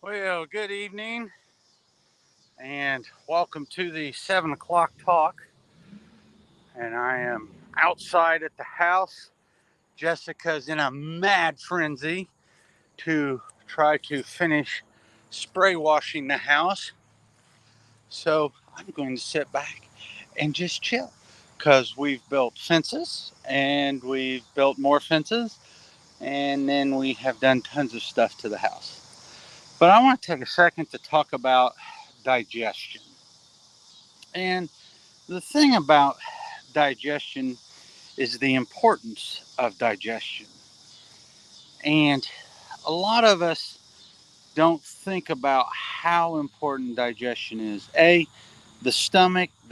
Well, good evening and welcome to the 7 o'clock talk. And I am outside at the house. Jessica's in a mad frenzy to try to finish spray washing the house. So I'm going to sit back and just chill because we've built fences and we've built more fences and then we have done tons of stuff to the house. But I want to take a second to talk about digestion. And the thing about digestion is the importance of digestion. And a lot of us don't think about how important digestion is. The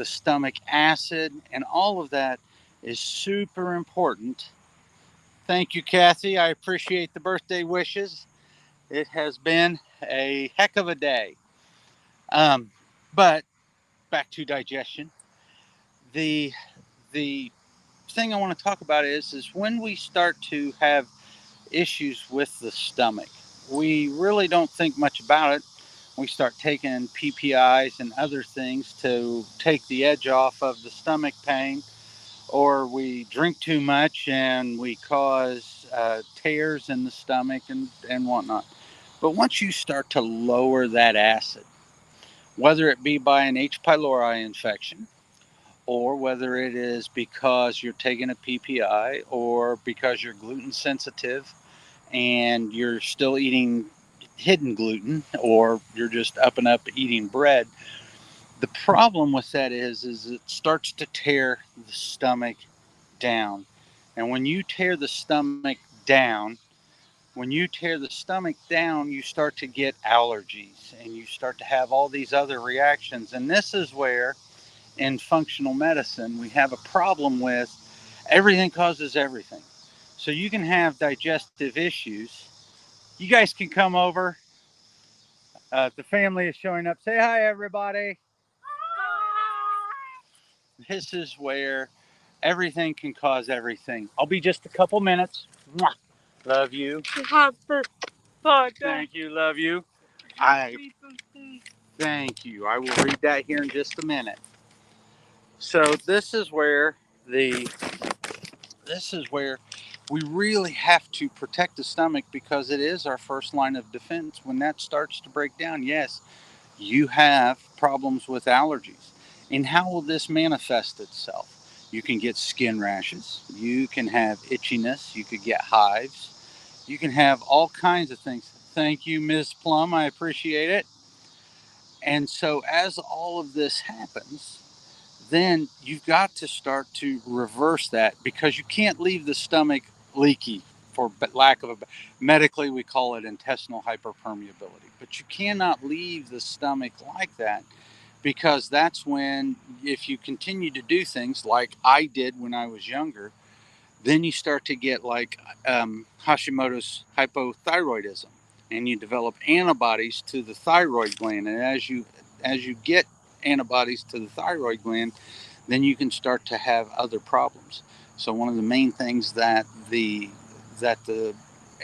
stomach acid, and all of that is super important. Thank you, Kathy. I appreciate the birthday wishes. It has been a heck of a day. Um, but back to digestion. The the thing I want to talk about is when we start to have issues with the stomach. We really don't think much about it. We start taking PPIs and other things to take the edge off of the stomach pain, or we drink too much and we cause tears in the stomach and whatnot. But once you start to lower that acid, whether it be by an H. pylori infection, or whether it is because you're taking a PPI or because you're gluten sensitive and you're still eating hidden gluten or you're just up and up eating bread, the problem with that is it starts to tear the stomach down. And when you tear the stomach down, you start to get allergies and you start to have all these other reactions. And this is where in functional medicine, we have a problem with everything causes everything. So you can have digestive issues. You guys can come over. The family is showing up. Say hi, everybody. This is where everything can cause everything. I'll be just a couple minutes. Mwah. Love you. Thank you. Love you. I thank you. I will read that here in just a minute. So the this is where we really have to protect the stomach because it is our first line of defense. When that starts to break down, yes, you have problems with allergies. And how will this manifest itself? You can get skin rashes, you can have itchiness, you could get hives, you can have all kinds of things. Thank you, Ms. Plum. I appreciate it. And so, as all of this happens, then you've got to start to reverse that because you can't leave the stomach leaky for lack of a medically we call it intestinal hyperpermeability, but you cannot leave the stomach like that because that's when if you continue to do things like I did when I was younger, then you start to get like Hashimoto's hypothyroidism and you develop antibodies to the thyroid gland, and as you get antibodies to the thyroid gland, then you can start to have other problems. So one of the main things that the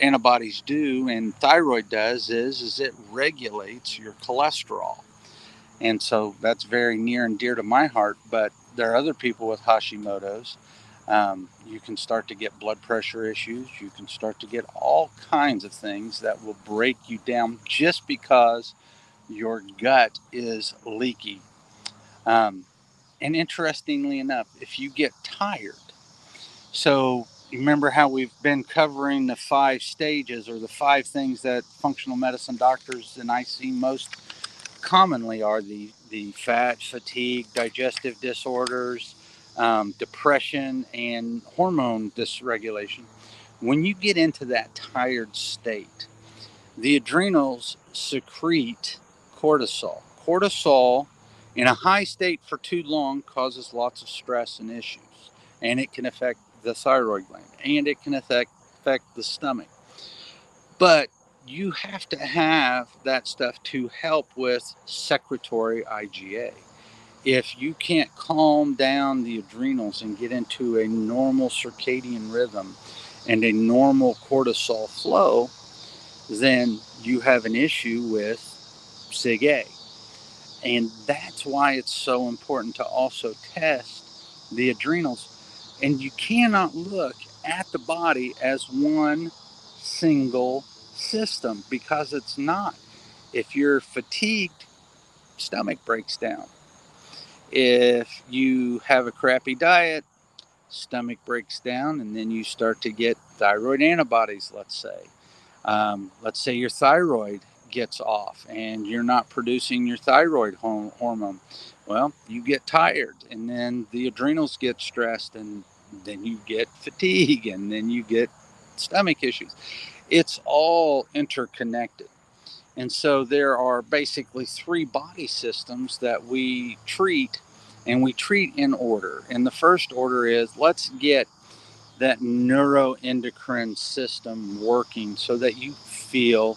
antibodies do and thyroid does is it regulates your cholesterol. And so that's very near and dear to my heart. But there are other people with Hashimoto's. You can start to get blood pressure issues. You can start to get all kinds of things that will break you down just because your gut is leaky. Um, and interestingly enough, if you get tired, so you remember how we've been covering the 5 stages or the 5 things that functional medicine doctors and I see most commonly are the fat, fatigue, digestive disorders, depression, and hormone dysregulation. When you get into that tired state, the adrenals secrete cortisol. Cortisol in a high state for too long causes lots of stress and issues, and it can affect the thyroid gland and it can affect the stomach. But you have to have that stuff to help with secretory IgA. If you can't calm down the adrenals and get into a normal circadian rhythm and a normal cortisol flow, then you have an issue with Sig A. And that's why it's so important to also test the adrenals. And you cannot look at the body as one single system, because it's not. If you're fatigued, stomach breaks down. If you have a crappy diet, stomach breaks down, and then you start to get thyroid antibodies, let's say. Let's say your thyroid gets off and you're not producing your thyroid hormone. Well, you get tired, and then the adrenals get stressed, and then you get fatigue, and then you get stomach issues. It's all interconnected. And so there are basically three body systems that we treat, and we treat in order. And the first order is, let's get that neuroendocrine system working so that you feel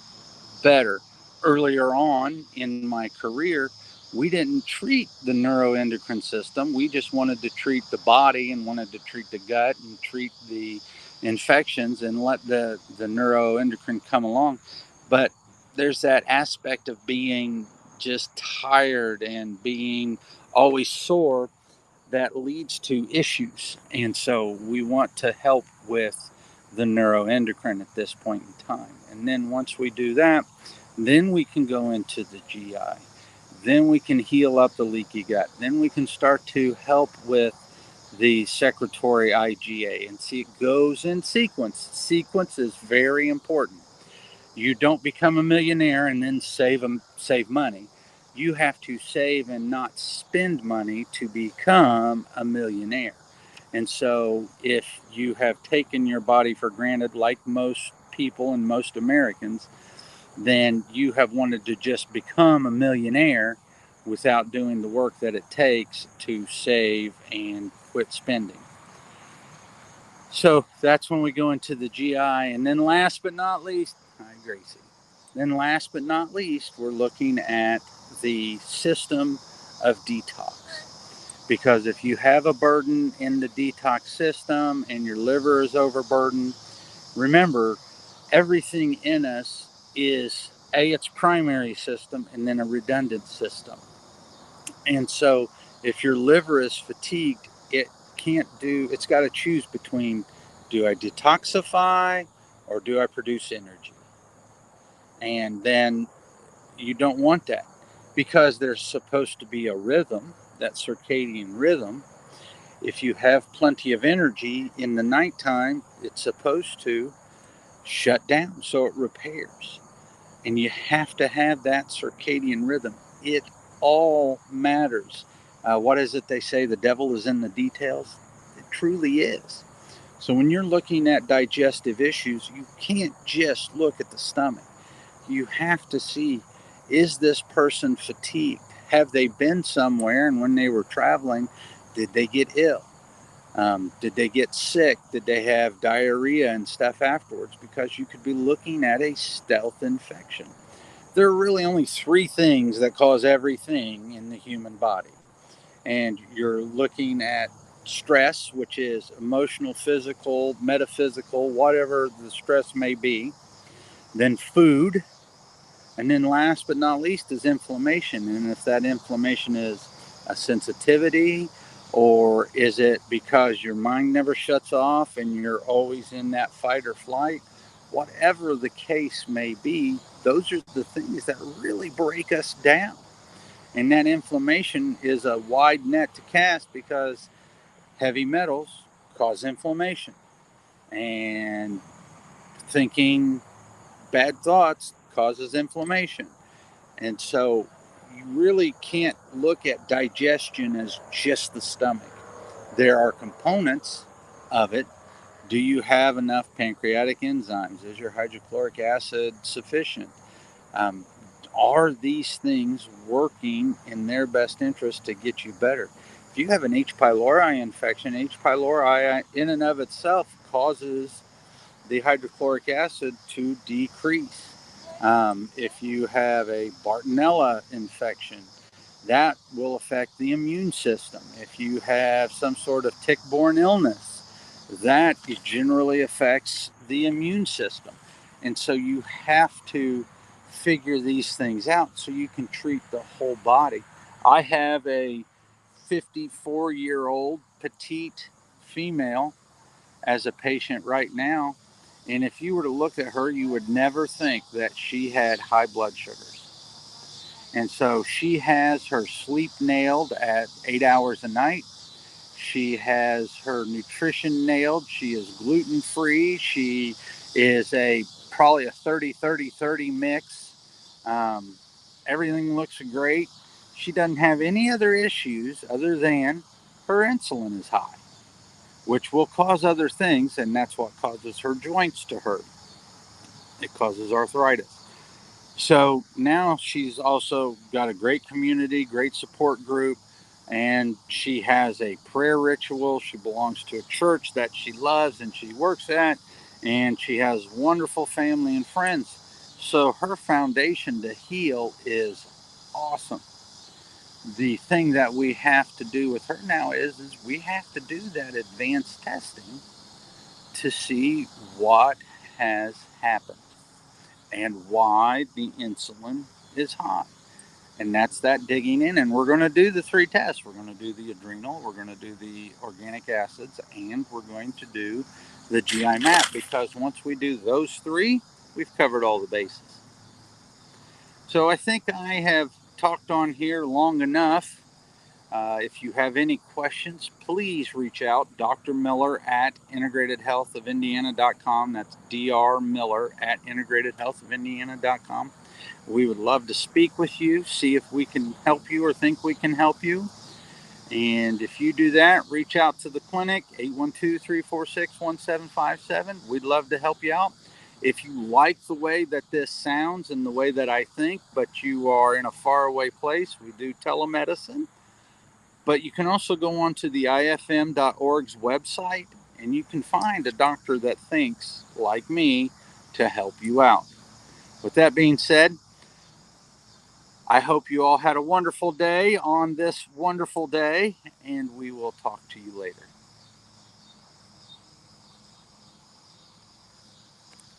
better. Earlier on in my career, we didn't treat the neuroendocrine system. We just wanted to treat the body and wanted to treat the gut and treat the infections and let the neuroendocrine come along. But there's that aspect of being just tired and being always sore that leads to issues. And so we want to help with the neuroendocrine at this point in time. And then once we do that, then we can go into the GI. Then we can heal up the leaky gut. Then we can start to help with the secretory IgA. And see, it goes in sequence. Sequence is very important. You don't become a millionaire and then save money. You have to save and not spend money to become a millionaire. And so if you have taken your body for granted, like most people and most Americans, then you have wanted to just become a millionaire without doing the work that it takes to save and quit spending. So that's when we go into the GI. And then last but not least, hi Gracie. Then last but not least, we're looking at the system of detox. Because if you have a burden in the detox system and your liver is overburdened, remember, everything in us is its primary system and then a redundant system. And so if your liver is fatigued, it's got to choose between, do I detoxify or do I produce energy? And then you don't want that, because there's supposed to be a rhythm, that circadian rhythm. If you have plenty of energy in the nighttime, it's supposed to shut down so it repairs. And you have to have that circadian rhythm. It all matters. What is it they say? The devil is in the details. It truly is. So when you're looking at digestive issues, you can't just look at the stomach. You have to see, is this person fatigued? Have they been somewhere, and when they were traveling, did they get ill? Did they get sick? Did they have diarrhea and stuff afterwards? Because you could be looking at a stealth infection. There are really only three things that cause everything in the human body. And you're looking at stress, which is emotional, physical, metaphysical, whatever the stress may be. Then food. And then last but not least is inflammation. And if that inflammation is a sensitivity, or is it because your mind never shuts off and you're always in that fight or flight, whatever the case may be, those are the things that really break us down. And that inflammation is a wide net to cast, because heavy metals cause inflammation. And thinking bad thoughts causes inflammation. And so you really can't look at digestion as just the stomach. There are components of it. Do you have enough pancreatic enzymes? Is your hydrochloric acid sufficient? Um, are these things working in their best interest to get you better? If you have an H. pylori infection, H. pylori in and of itself causes the hydrochloric acid to decrease. If you have a Bartonella infection, that will affect the immune system. If you have some sort of tick-borne illness, that generally affects the immune system. And so you have to figure these things out so you can treat the whole body. I have a 54-year-old petite female as a patient right now. And if you were to look at her, you would never think that she had high blood sugars. And so she has her sleep nailed at 8 hours a night. She has her nutrition nailed. She is gluten free. She is probably a 30-30-30 mix. Um, Everything looks great. She doesn't have any other issues other than her insulin is high, which will cause other things, and that's what causes her joints to hurt. It causes arthritis. So now she's also got a great community, great support group, and she has a prayer ritual. She belongs to a church that she loves and she works at, and she has wonderful family and friends. So her foundation to heal is awesome. The thing that we have to do with her now is we have to do that advanced testing to see what has happened and why the insulin is high. And that's that digging in. And we're going to do the three tests. We're going to do the adrenal, we're going to do the organic acids, and we're going to do the GI map, because once we do those three, we've covered all the bases. So I think I have talked on here long enough. If you have any questions, please reach out. Dr. Miller at integratedhealthofindiana.com. That's Dr. Miller at integratedhealthofindiana.com. We would love to speak with you, see if we can help you or think we can help you. And if you do that, reach out to the clinic, 812-346-1757. We'd love to help you out. If you like the way that this sounds and the way that I think, but you are in a faraway place, we do telemedicine. But you can also go on to the ifm.org's website, and you can find a doctor that thinks like me to help you out. With that being said, I hope you all had a wonderful day on this wonderful day, and we will talk to you later.